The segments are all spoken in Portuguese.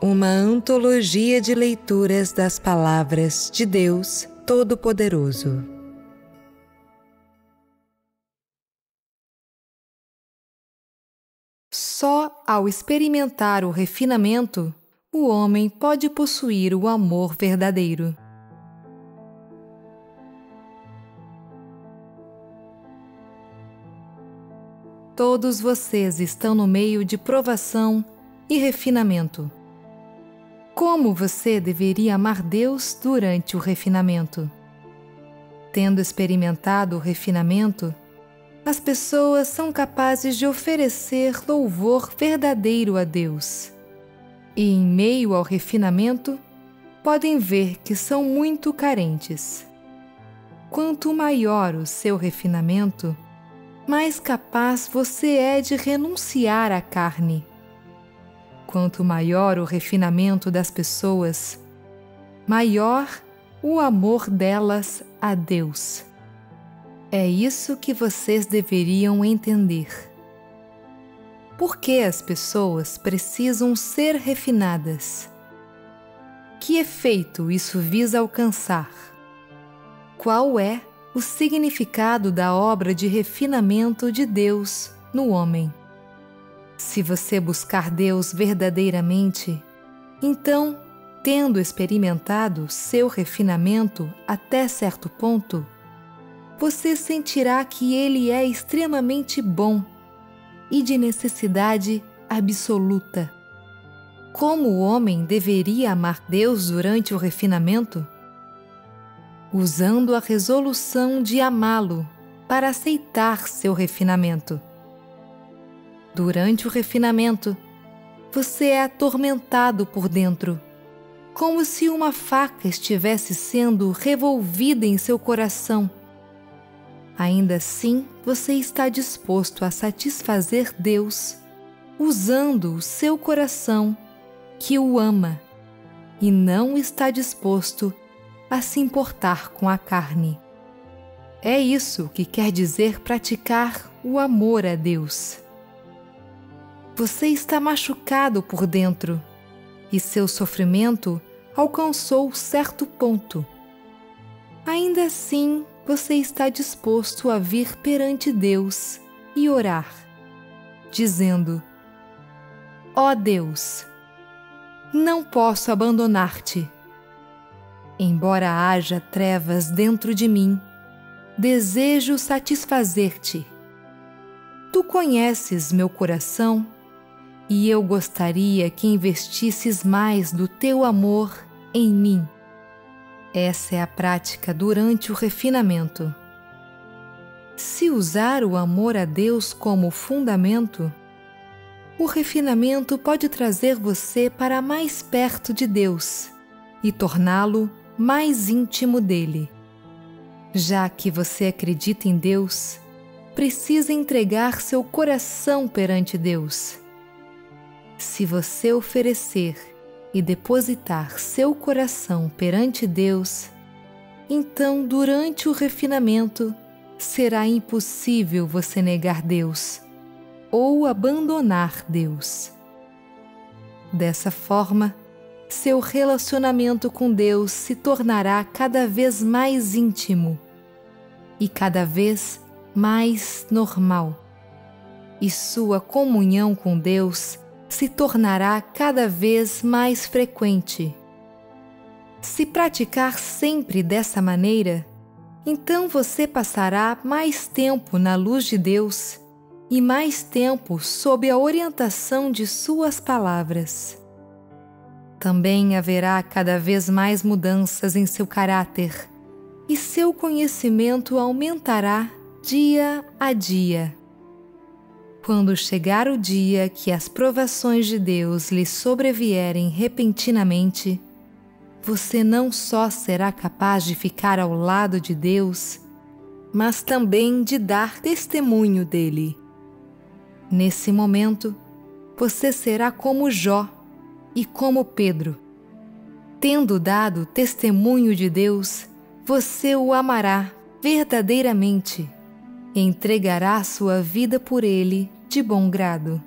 Uma antologia de leituras das palavras de Deus Todo-Poderoso. Só ao experimentar o refinamento, o homem pode possuir o amor verdadeiro. Todos vocês estão no meio de provação e refinamento. Como você deveria amar Deus durante o refinamento? Tendo experimentado o refinamento, as pessoas são capazes de oferecer louvor verdadeiro a Deus. E em meio ao refinamento, podem ver que são muito carentes. Quanto maior o seu refinamento, mais capaz você é de renunciar à carne. Quanto maior o refinamento das pessoas, maior o amor delas a Deus. É isso que vocês deveriam entender. Por que as pessoas precisam ser refinadas? Que efeito isso visa alcançar? Qual é o significado da obra de refinamento de Deus no homem? Se você buscar Deus verdadeiramente, então, tendo experimentado seu refinamento até certo ponto, você sentirá que Ele é extremamente bom e de necessidade absoluta. Como o homem deveria amar Deus durante o refinamento? Usando a resolução de amá-lo para aceitar seu refinamento. Durante o refinamento, você é atormentado por dentro, como se uma faca estivesse sendo revolvida em seu coração. Ainda assim, você está disposto a satisfazer Deus, usando o seu coração, que o ama, e não está disposto a se importar com a carne. É isso que quer dizer praticar o amor a Deus. Você está machucado por dentro e seu sofrimento alcançou certo ponto. Ainda assim, você está disposto a vir perante Deus e orar, dizendo: ó Deus, não posso abandonar-te. Embora haja trevas dentro de mim, desejo satisfazer-te. Tu conheces meu coração e eu gostaria que investisses mais do teu amor em mim. Essa é a prática durante o refinamento. Se usar o amor a Deus como fundamento, o refinamento pode trazer você para mais perto de Deus e torná-lo mais íntimo dele. Já que você acredita em Deus, precisa entregar seu coração perante Deus. Se você oferecer e depositar seu coração perante Deus, então durante o refinamento será impossível você negar Deus ou abandonar Deus. Dessa forma, seu relacionamento com Deus se tornará cada vez mais íntimo e cada vez mais normal, e sua comunhão com Deus se tornará cada vez mais frequente. Se praticar sempre dessa maneira, então você passará mais tempo na luz de Deus e mais tempo sob a orientação de suas palavras. Também haverá cada vez mais mudanças em seu caráter e seu conhecimento aumentará dia a dia. Quando chegar o dia que as provações de Deus lhe sobrevierem repentinamente, você não só será capaz de ficar ao lado de Deus, mas também de dar testemunho dele. Nesse momento, você será como Jó e como Pedro. Tendo dado testemunho de Deus, você o amará verdadeiramente e entregará sua vida por ele de bom grado.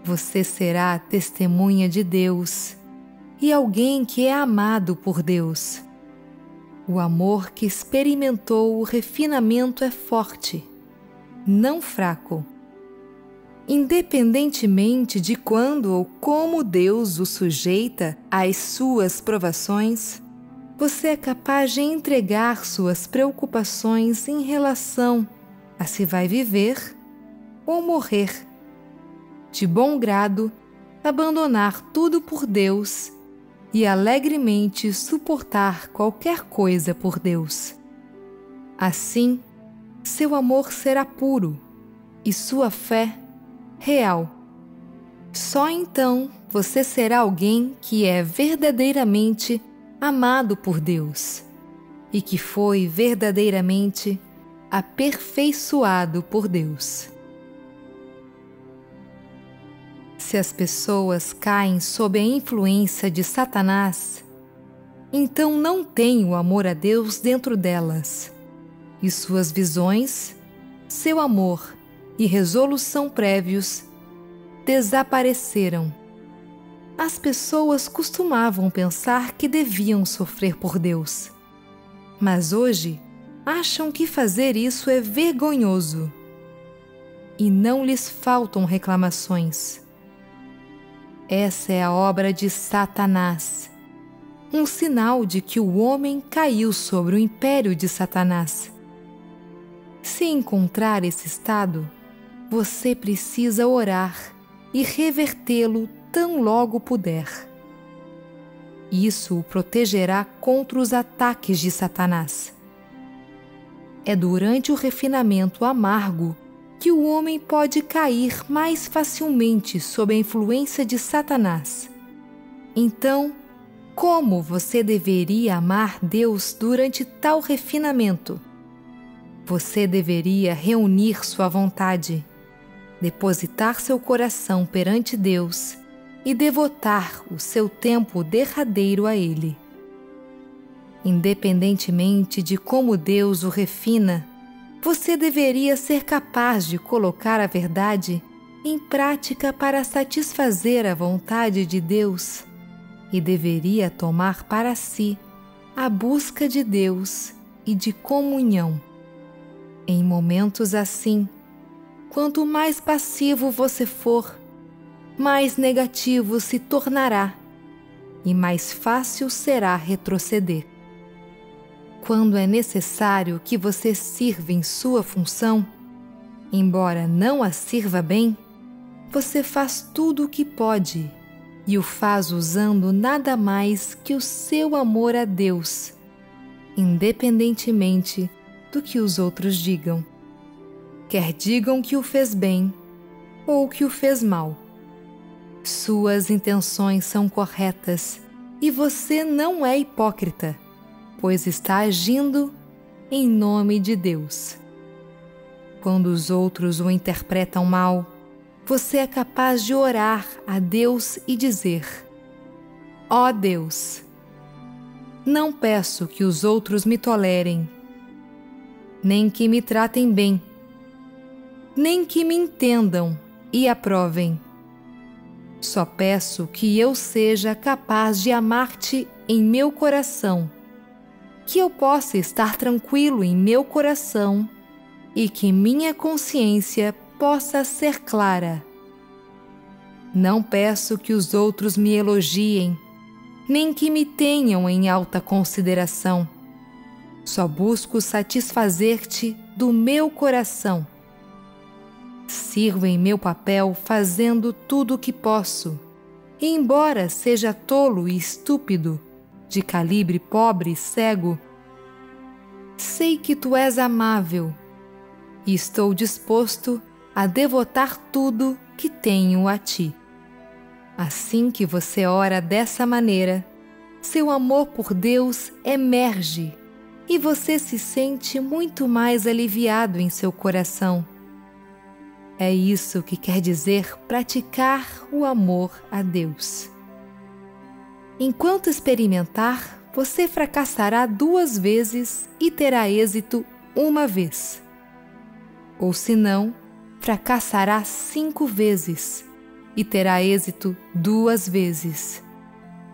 Você será a testemunha de Deus e alguém que é amado por Deus. O amor que experimentou o refinamento é forte, não fraco. Independentemente de quando ou como Deus o sujeita às suas provações, você é capaz de entregar suas preocupações em relação a se vai viver ou morrer. De bom grado, abandonar tudo por Deus e alegremente suportar qualquer coisa por Deus. Assim, seu amor será puro e sua fé real. Só então você será alguém que é verdadeiramente amado por Deus e que foi verdadeiramente aperfeiçoado por Deus. Se as pessoas caem sob a influência de Satanás, então não tem o amor a Deus dentro delas, e suas visões, seu amor e resolução prévios desapareceram. As pessoas costumavam pensar que deviam sofrer por Deus, mas hoje acham que fazer isso é vergonhoso e não lhes faltam reclamações. Essa é a obra de Satanás, um sinal de que o homem caiu sobre o império de Satanás. Se encontrar esse estado, você precisa orar e revertê-lo tão logo puder. Isso o protegerá contra os ataques de Satanás. É durante o refinamento amargo que o homem pode cair mais facilmente sob a influência de Satanás. Então, como você deveria amar Deus durante tal refinamento? Você deveria reunir sua vontade, depositar seu coração perante Deus e devotar o seu tempo derradeiro a Ele. Independentemente de como Deus o refina, você deveria ser capaz de colocar a verdade em prática para satisfazer a vontade de Deus e deveria tomar para si a busca de Deus e de comunhão. Em momentos assim, quanto mais passivo você for, mais negativo se tornará e mais fácil será retroceder. Quando é necessário que você sirva em sua função, embora não a sirva bem, você faz tudo o que pode e o faz usando nada mais que o seu amor a Deus, independentemente do que os outros digam. Quer digam que o fez bem ou que o fez mal. Suas intenções são corretas e você não é hipócrita, pois está agindo em nome de Deus. Quando os outros o interpretam mal, você é capaz de orar a Deus e dizer: ó Deus, não peço que os outros me tolerem, nem que me tratem bem, nem que me entendam e aprovem. Só peço que eu seja capaz de amar-te em meu coração, que eu possa estar tranquilo em meu coração e que minha consciência possa ser clara. Não peço que os outros me elogiem, nem que me tenham em alta consideração. Só busco satisfazer-te do meu coração. Sirvo em meu papel fazendo tudo o que posso, e embora seja tolo e estúpido, de calibre pobre e cego, sei que tu és amável e estou disposto a devotar tudo que tenho a ti. Assim que você ora dessa maneira, seu amor por Deus emerge e você se sente muito mais aliviado em seu coração. É isso que quer dizer praticar o amor a Deus. Enquanto experimentar, você fracassará 2 vezes e terá êxito 1 vez. Ou se não, fracassará 5 vezes e terá êxito 2 vezes.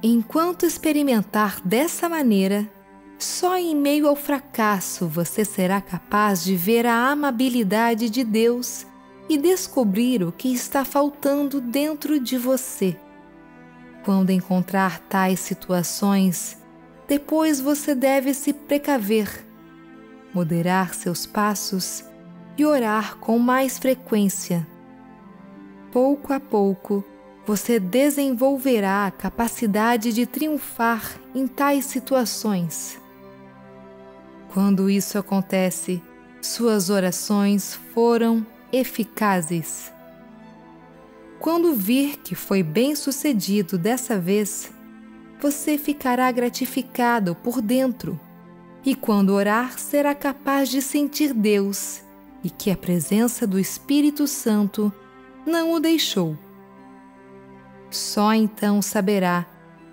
Enquanto experimentar dessa maneira, só em meio ao fracasso você será capaz de ver a amabilidade de Deus e descobrir o que está faltando dentro de você. Quando encontrar tais situações, depois você deve se precaver, moderar seus passos e orar com mais frequência. Pouco a pouco, você desenvolverá a capacidade de triunfar em tais situações. Quando isso acontece, suas orações foram eficazes. Quando vir que foi bem-sucedido dessa vez, você ficará gratificado por dentro, e quando orar será capaz de sentir Deus e que a presença do Espírito Santo não o deixou. Só então saberá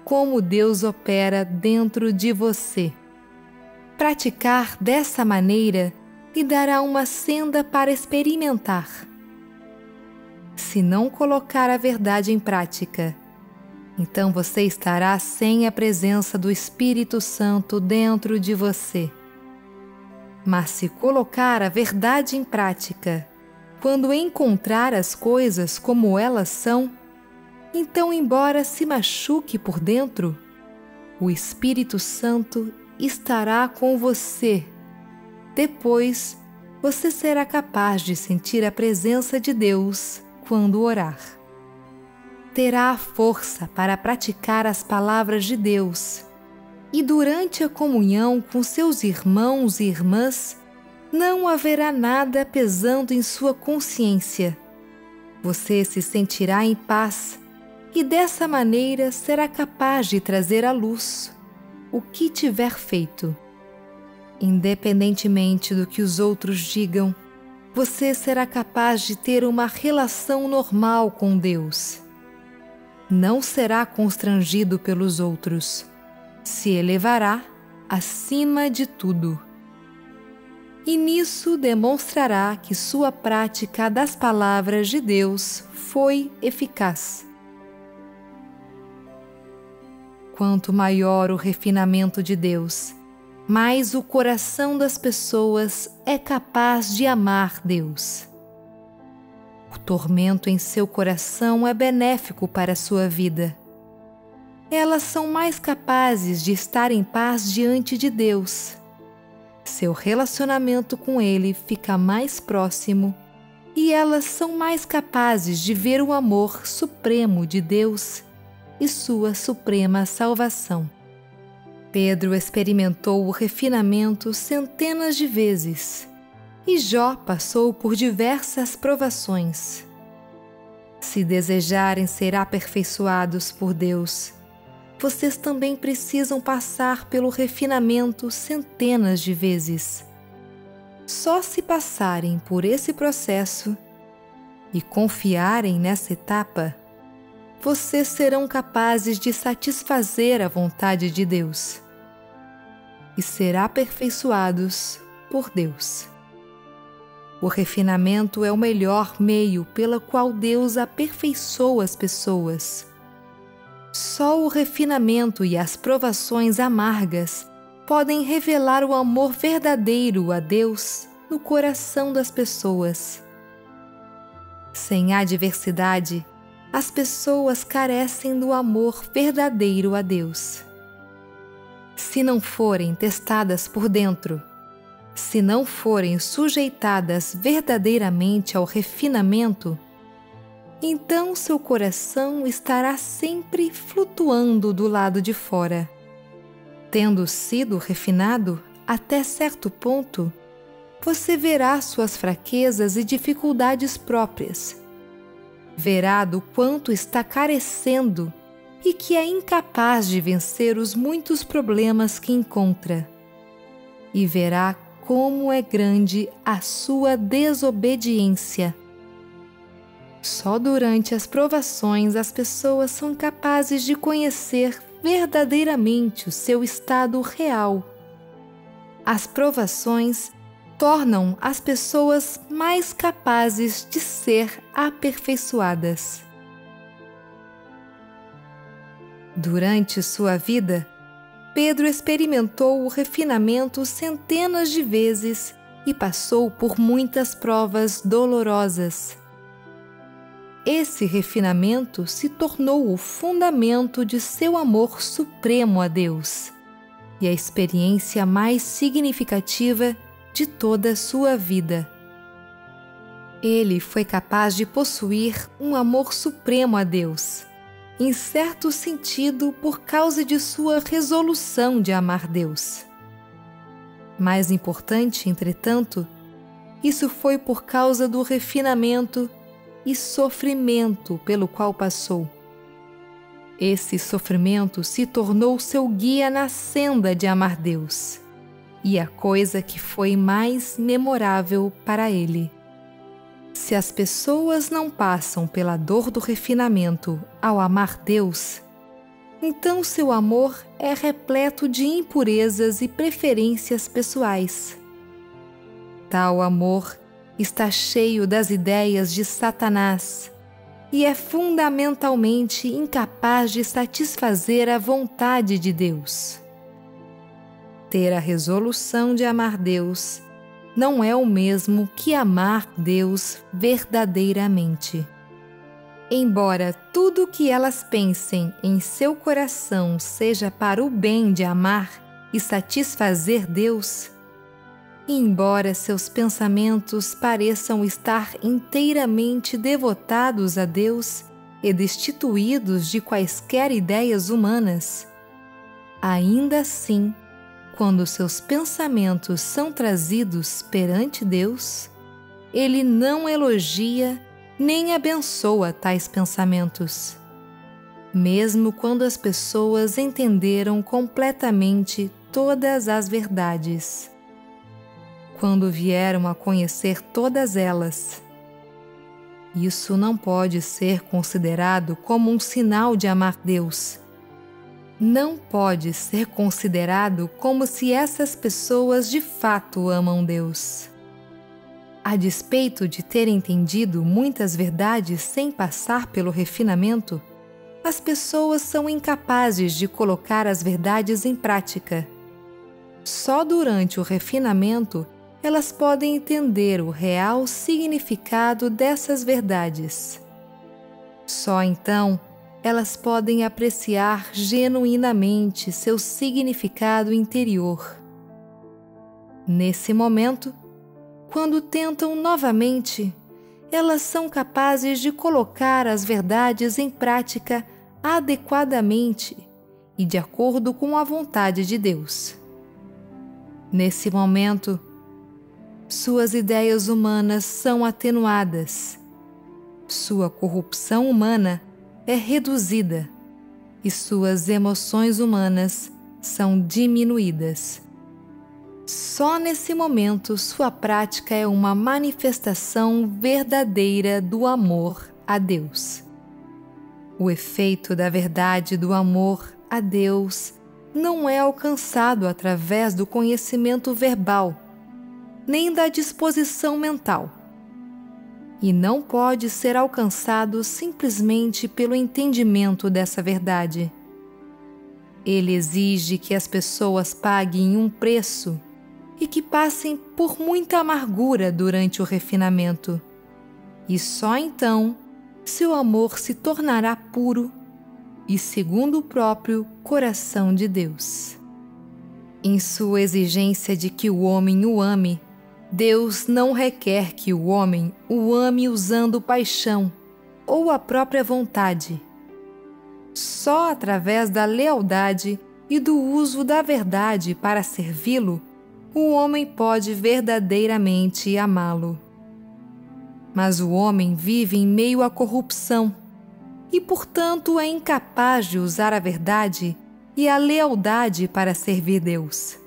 como Deus opera dentro de você. Praticar dessa maneira lhe dará uma senda para experimentar. Se não colocar a verdade em prática, então você estará sem a presença do Espírito Santo dentro de você. Mas se colocar a verdade em prática, quando encontrar as coisas como elas são, então, embora se machuque por dentro, o Espírito Santo estará com você. Depois, você será capaz de sentir a presença de Deus quando orar. Terá a força para praticar as palavras de Deus, e durante a comunhão com seus irmãos e irmãs, não haverá nada pesando em sua consciência. Você se sentirá em paz e dessa maneira será capaz de trazer à luz o que tiver feito. Independentemente do que os outros digam, você será capaz de ter uma relação normal com Deus. Não será constrangido pelos outros, se elevará acima de tudo. E nisso demonstrará que sua prática das palavras de Deus foi eficaz. Quanto maior o refinamento de Deus, mais o coração das pessoas é capaz de amar Deus. O tormento em seu coração é benéfico para a sua vida. Elas são mais capazes de estar em paz diante de Deus. Seu relacionamento com Ele fica mais próximo e elas são mais capazes de ver o amor supremo de Deus e sua suprema salvação. Pedro experimentou o refinamento centenas de vezes e Jó passou por diversas provações. Se desejarem ser aperfeiçoados por Deus, vocês também precisam passar pelo refinamento centenas de vezes. Só se passarem por esse processo e confiarem nessa etapa, vocês serão capazes de satisfazer a vontade de Deus e ser aperfeiçoados por Deus. O refinamento é o melhor meio pelo qual Deus aperfeiçoa as pessoas. Só o refinamento e as provações amargas podem revelar o amor verdadeiro a Deus no coração das pessoas. Sem adversidade, as pessoas carecem do amor verdadeiro a Deus. Se não forem testadas por dentro, se não forem sujeitadas verdadeiramente ao refinamento, então seu coração estará sempre flutuando do lado de fora. Tendo sido refinado até certo ponto, você verá suas fraquezas e dificuldades próprias. Verá do quanto está carecendo e que é incapaz de vencer os muitos problemas que encontra. E verá como é grande a sua desobediência. Só durante as provações as pessoas são capazes de conhecer verdadeiramente o seu estado real. As provações tornam as pessoas mais capazes de ser aperfeiçoadas. Durante sua vida, Pedro experimentou o refinamento centenas de vezes e passou por muitas provas dolorosas. Esse refinamento se tornou o fundamento de seu amor supremo a Deus e a experiência mais significativa de toda a sua vida. Ele foi capaz de possuir um amor supremo a Deus, em certo sentido por causa de sua resolução de amar Deus. Mais importante, entretanto, isso foi por causa do refinamento e sofrimento pelo qual passou. Esse sofrimento se tornou seu guia na senda de amar Deus, e a coisa que foi mais memorável para ele. Se as pessoas não passam pela dor do refinamento ao amar Deus, então seu amor é repleto de impurezas e preferências pessoais. Tal amor está cheio das ideias de Satanás e é fundamentalmente incapaz de satisfazer a vontade de Deus. Ter a resolução de amar Deus não é o mesmo que amar Deus verdadeiramente. Embora tudo o que elas pensem em seu coração seja para o bem de amar e satisfazer Deus, e embora seus pensamentos pareçam estar inteiramente devotados a Deus e destituídos de quaisquer ideias humanas, ainda assim, quando seus pensamentos são trazidos perante Deus, Ele não elogia nem abençoa tais pensamentos, mesmo quando as pessoas entenderam completamente todas as verdades. Quando vieram a conhecer todas elas, isso não pode ser considerado como um sinal de amar Deus. Não pode ser considerado como se essas pessoas de fato amam Deus. A despeito de terem entendido muitas verdades sem passar pelo refinamento, as pessoas são incapazes de colocar as verdades em prática. Só durante o refinamento elas podem entender o real significado dessas verdades. Só então elas podem apreciar genuinamente seu significado interior. Nesse momento, quando tentam novamente, elas são capazes de colocar as verdades em prática adequadamente e de acordo com a vontade de Deus. Nesse momento, suas ideias humanas são atenuadas, sua corrupção humana é reduzida e suas emoções humanas são diminuídas. Só nesse momento sua prática é uma manifestação verdadeira do amor a Deus. O efeito da verdade do amor a Deus não é alcançado através do conhecimento verbal, nem da disposição mental, e não pode ser alcançado simplesmente pelo entendimento dessa verdade. Ele exige que as pessoas paguem um preço e que passem por muita amargura durante o refinamento, e só então seu amor se tornará puro e segundo o próprio coração de Deus. Em sua exigência de que o homem o ame, Deus não requer que o homem o ame usando paixão ou a própria vontade. Só através da lealdade e do uso da verdade para servi-lo, o homem pode verdadeiramente amá-lo. Mas o homem vive em meio à corrupção e, portanto, é incapaz de usar a verdade e a lealdade para servir Deus.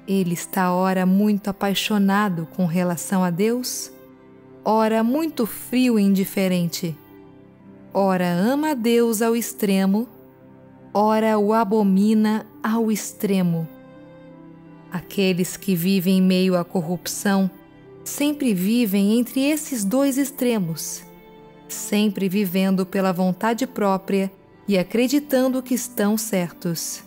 Ele está ora muito apaixonado com relação a Deus, ora muito frio e indiferente, ora ama a Deus ao extremo, ora o abomina ao extremo. Aqueles que vivem em meio à corrupção sempre vivem entre esses dois extremos, sempre vivendo pela vontade própria e acreditando que estão certos.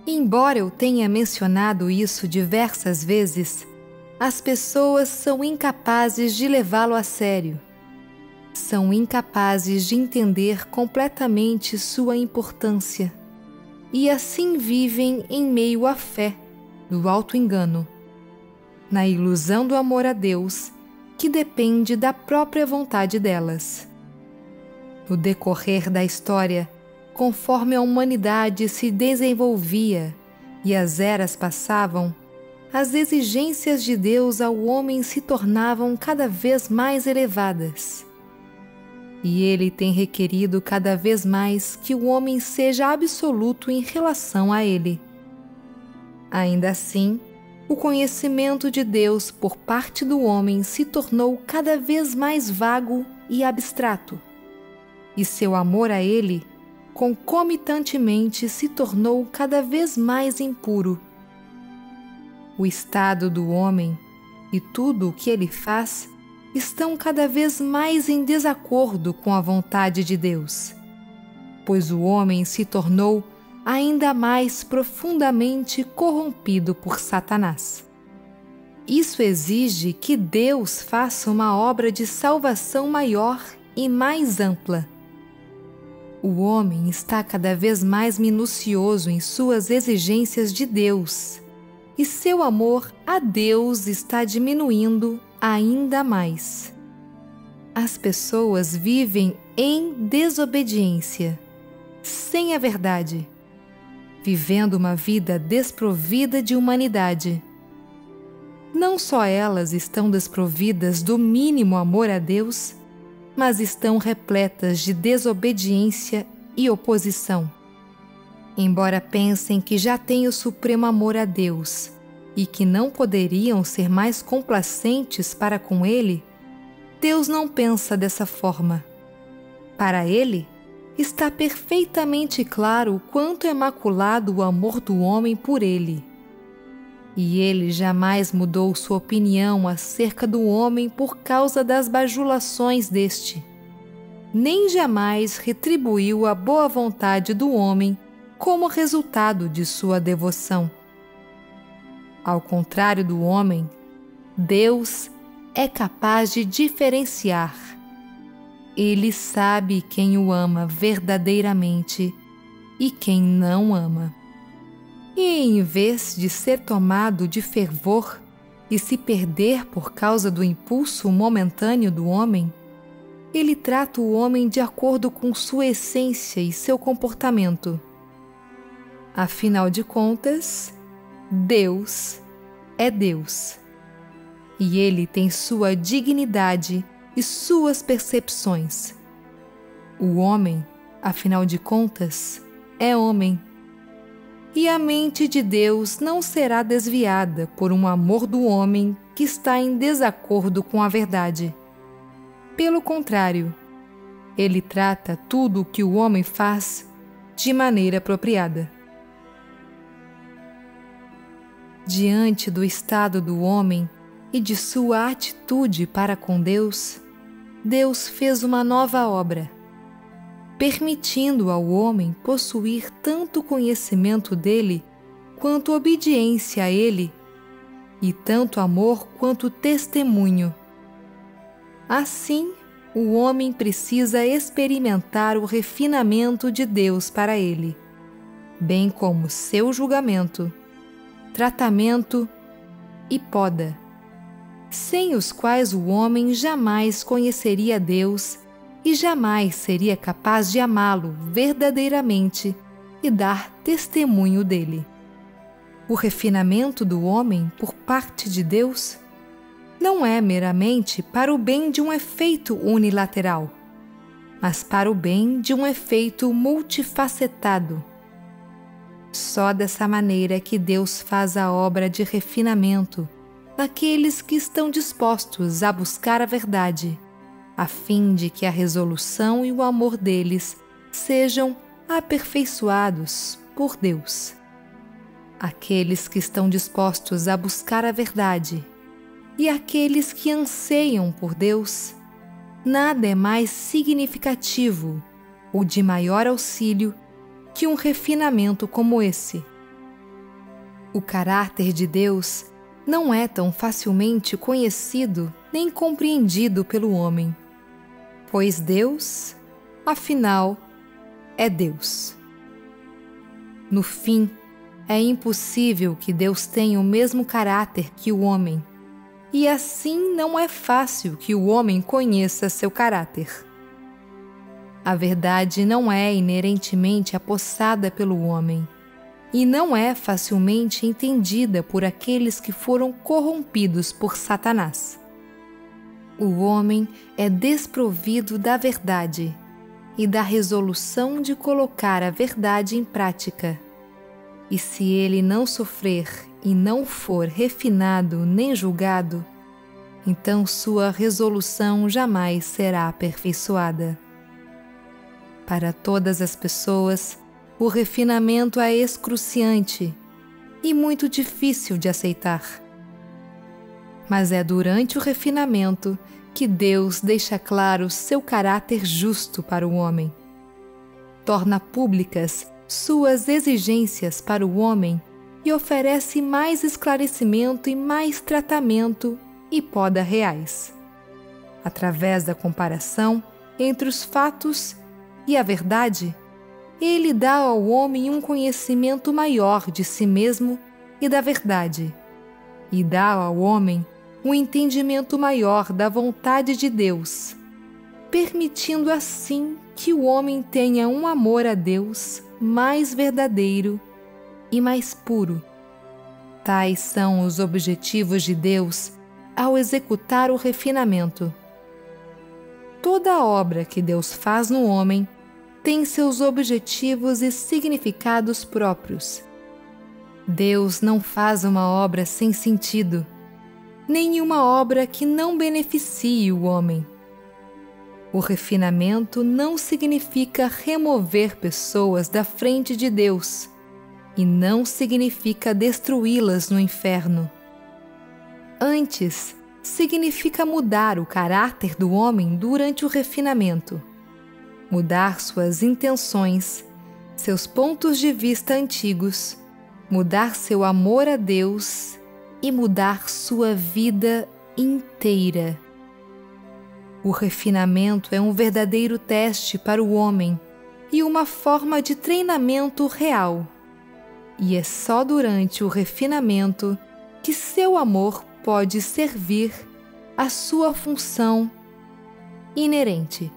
Embora eu tenha mencionado isso diversas vezes, as pessoas são incapazes de levá-lo a sério. São incapazes de entender completamente sua importância e assim vivem em meio à fé do auto-engano, na ilusão do amor a Deus que depende da própria vontade delas. No decorrer da história, conforme a humanidade se desenvolvia e as eras passavam, as exigências de Deus ao homem se tornavam cada vez mais elevadas. E Ele tem requerido cada vez mais que o homem seja absoluto em relação a Ele. Ainda assim, o conhecimento de Deus por parte do homem se tornou cada vez mais vago e abstrato, e seu amor a Ele, concomitantemente, se tornou cada vez mais impuro. O estado do homem e tudo o que ele faz estão cada vez mais em desacordo com a vontade de Deus, pois o homem se tornou ainda mais profundamente corrompido por Satanás. Isso exige que Deus faça uma obra de salvação maior e mais ampla. O homem está cada vez mais minucioso em suas exigências de Deus, e seu amor a Deus está diminuindo ainda mais. As pessoas vivem em desobediência, sem a verdade, vivendo uma vida desprovida de humanidade. Não só elas estão desprovidas do mínimo amor a Deus, mas estão repletas de desobediência e oposição. Embora pensem que já têm o supremo amor a Deus e que não poderiam ser mais complacentes para com Ele, Deus não pensa dessa forma. Para Ele, está perfeitamente claro o quanto é maculado o amor do homem por Ele. E Ele jamais mudou sua opinião acerca do homem por causa das bajulações deste, nem jamais retribuiu a boa vontade do homem como resultado de sua devoção. Ao contrário do homem, Deus é capaz de diferenciar. Ele sabe quem o ama verdadeiramente e quem não ama. E em vez de ser tomado de fervor e se perder por causa do impulso momentâneo do homem, Ele trata o homem de acordo com sua essência e seu comportamento. Afinal de contas, Deus é Deus. E Ele tem sua dignidade e suas percepções. O homem, afinal de contas, é homem. E a mente de Deus não será desviada por um amor do homem que está em desacordo com a verdade. Pelo contrário, Ele trata tudo o que o homem faz de maneira apropriada. Diante do estado do homem e de sua atitude para com Deus, Deus fez uma nova obra, permitindo ao homem possuir tanto conhecimento dele quanto obediência a ele, e tanto amor quanto testemunho. Assim, o homem precisa experimentar o refinamento de Deus para ele, bem como seu julgamento, tratamento e poda, sem os quais o homem jamais conheceria Deus e jamais seria capaz de amá-lo verdadeiramente e dar testemunho dele. O refinamento do homem por parte de Deus não é meramente para o bem de um efeito unilateral, mas para o bem de um efeito multifacetado. Só dessa maneira que Deus faz a obra de refinamento naqueles que estão dispostos a buscar a verdade, a fim de que a resolução e o amor deles sejam aperfeiçoados por Deus. Aqueles que estão dispostos a buscar a verdade e aqueles que anseiam por Deus, nada é mais significativo ou de maior auxílio que um refinamento como esse. O caráter de Deus não é tão facilmente conhecido nem compreendido pelo homem, pois Deus, afinal, é Deus. No fim, é impossível que Deus tenha o mesmo caráter que o homem, e assim não é fácil que o homem conheça seu caráter. A verdade não é inerentemente apossada pelo homem, e não é facilmente entendida por aqueles que foram corrompidos por Satanás. O homem é desprovido da verdade e da resolução de colocar a verdade em prática. E se ele não sofrer e não for refinado nem julgado, então sua resolução jamais será aperfeiçoada. Para todas as pessoas, o refinamento é excruciante e muito difícil de aceitar. Mas é durante o refinamento que Deus deixa claro seu caráter justo para o homem. Torna públicas suas exigências para o homem e oferece mais esclarecimento e mais tratamento e poda reais. Através da comparação entre os fatos e a verdade, ele dá ao homem um conhecimento maior de si mesmo e da verdade, e dá ao homem um entendimento maior da vontade de Deus, permitindo assim que o homem tenha um amor a Deus mais verdadeiro e mais puro. Tais são os objetivos de Deus ao executar o refinamento. Toda obra que Deus faz no homem tem seus objetivos e significados próprios. Deus não faz uma obra sem sentido, nem uma obra que não beneficie o homem. O refinamento não significa remover pessoas da frente de Deus e não significa destruí-las no inferno. Antes, significa mudar o caráter do homem durante o refinamento, mudar suas intenções, seus pontos de vista antigos, mudar seu amor a Deus e mudar sua vida inteira. O refinamento é um verdadeiro teste para o homem e uma forma de treinamento real. E é só durante o refinamento que seu amor pode servir à sua função inerente.